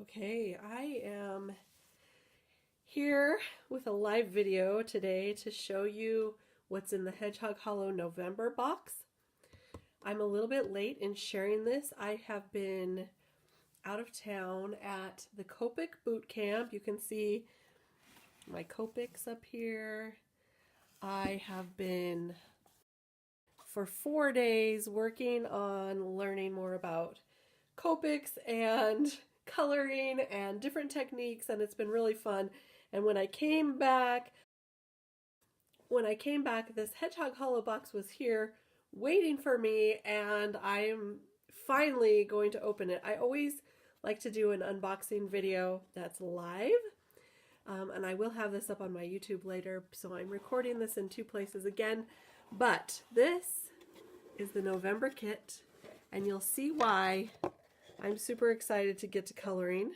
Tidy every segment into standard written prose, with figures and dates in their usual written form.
Okay, I am here with a live video today to show you what's in the Hedgehog Hollow November box. I'm a little bit late in sharing this. I have been out of town at the Copic boot camp. You can see my Copics up here. I have been for 4 days working on learning more about Copics and coloring and different techniques, and it's been really fun. And when I came back, this Hedgehog Hollow box was here waiting for me, and I'm finally going to open it. I always like to do an unboxing video that's live, and I will have this up on my YouTube later, so I'm recording this in two places again. But this is the November kit, and you'll see why I'm super excited to get to coloring.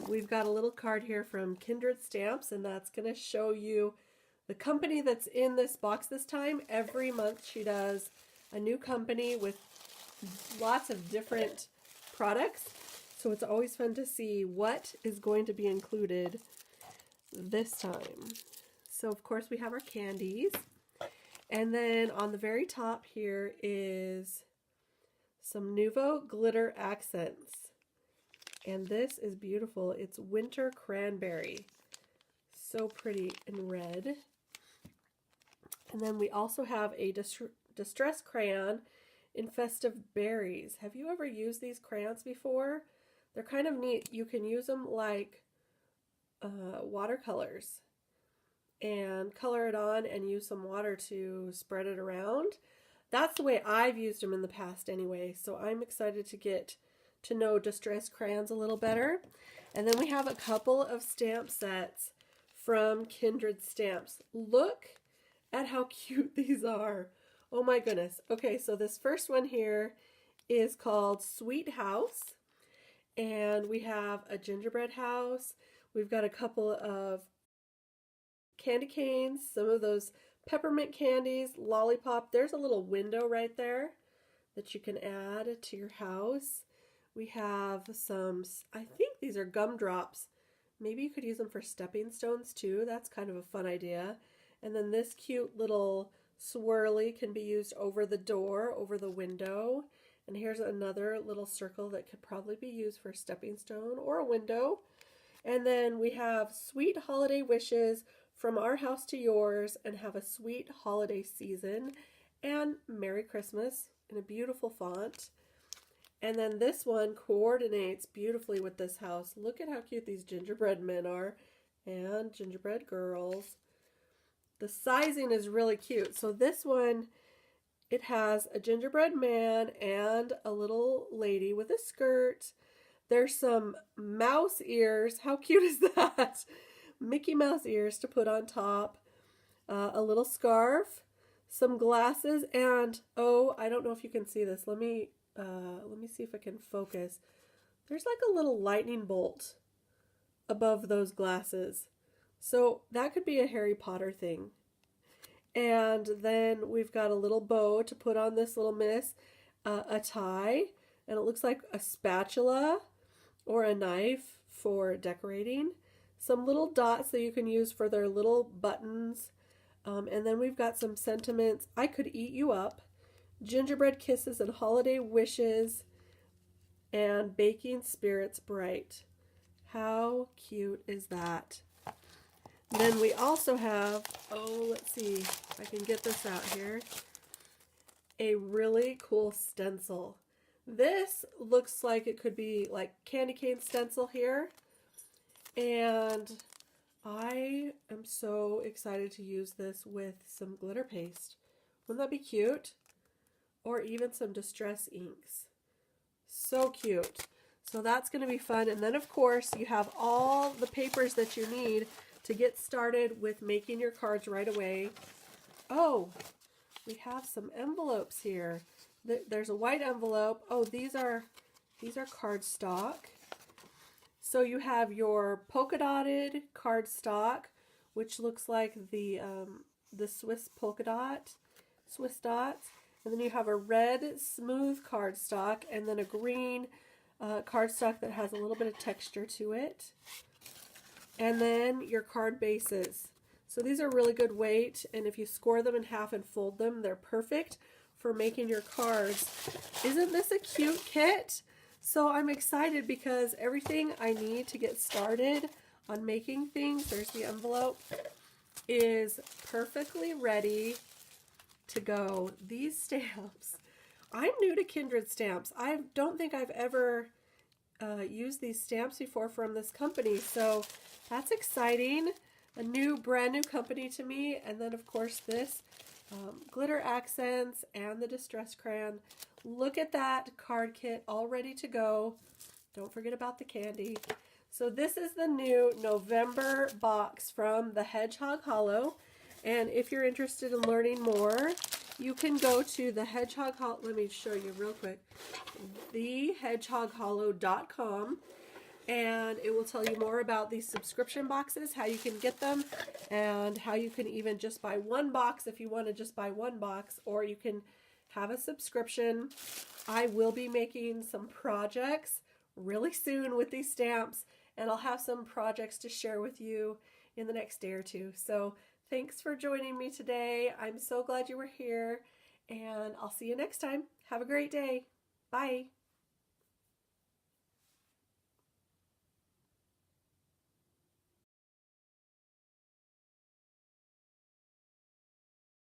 We've got a little card here from Gingerbread Stamps, and that's going to show you the company that's in this box this time. Every month she does a new company with lots of different products, so it's always fun to see what is going to be included this time. So of course we have our candies, and then on the very top here is some Nuvo glitter accents. And this is beautiful. It's winter cranberry. So pretty in red. And then we also have a distress crayon in festive berries. Have you ever used these crayons before? They're kind of neat. You can use them like watercolors and color it on and use some water to spread it around. That's the way I've used them in the past anyway, so I'm excited to get to know distress crayons a little better. And then we have a couple of stamp sets from Gingerbread Stamps. Look at how cute these are. Oh my goodness. Okay, so this first one here is called Sweet House, and we have a gingerbread house. We've got a couple of candy canes, some of those peppermint candies, lollipop. There's a little window right there that you can add to your house. We have some, I think these are gumdrops. Maybe you could use them for stepping stones too. That's kind of a fun idea. And then this cute little swirly can be used over the door, over the window. And here's another little circle that could probably be used for a stepping stone or a window. And then we have Sweet Holiday Wishes from our house to yours, and have a sweet holiday season and Merry Christmas in a beautiful font. And then this one coordinates beautifully with this house. Look at how cute these gingerbread men are and gingerbread girls. The sizing is really cute. So this one, it has a gingerbread man and a little lady with a skirt. There's some mouse ears. How cute is that? Mickey Mouse ears to put on top, a little scarf, some glasses, and oh, I don't know if you can see this. Let me see if I can focus. There's like a little lightning bolt above those glasses, so that could be a Harry Potter thing. And then we've got a little bow to put on this little miss, a tie, and it looks like a spatula or a knife for decorating. Some little dots that you can use for their little buttons. And then we've got some sentiments. I could eat you up. Gingerbread kisses and holiday wishes. And baking spirits bright. How cute is that? Then we also have, oh, let's see if I can get this out here. A really cool stencil. This looks like it could be like candy cane stencil here. And I am so excited to use this with some glitter paste. Wouldn't that be cute? Or even some distress inks. So cute. So that's going to be fun. And then of course you have all the papers that you need to get started with making your cards right away. Oh, we have some envelopes here. There's a white envelope. Oh, these are cardstock. So you have your polka dotted cardstock, which looks like the Swiss dots, and then you have a red smooth cardstock, and then a green cardstock that has a little bit of texture to it. And then your card bases. So these are really good weight, and if you score them in half and fold them, they're perfect for making your cards. Isn't this a cute kit? So I'm excited because everything I need to get started on making things, there's the envelope, is perfectly ready to go. These stamps, I'm new to Kindred Stamps. I don't think I've ever used these stamps before from this company, so that's exciting. A brand new company to me. And then of course this glitter accents and the distress crayon. Look at that card kit all ready to go. Don't forget about the candy. So this is the new November box from the Hedgehog Hollow. And if you're interested in learning more, you can go to the Hedgehog Hollow. Let me show you real quick. thehedgehoghollow.com. And it will tell you more about these subscription boxes, how you can get them, and how you can even just buy one box if you want to just buy one box, or you can have a subscription. I will be making some projects really soon with these stamps, and I'll have some projects to share with you in the next day or two. So thanks for joining me today. I'm so glad you were here, and I'll see you next time. Have a great day. Bye.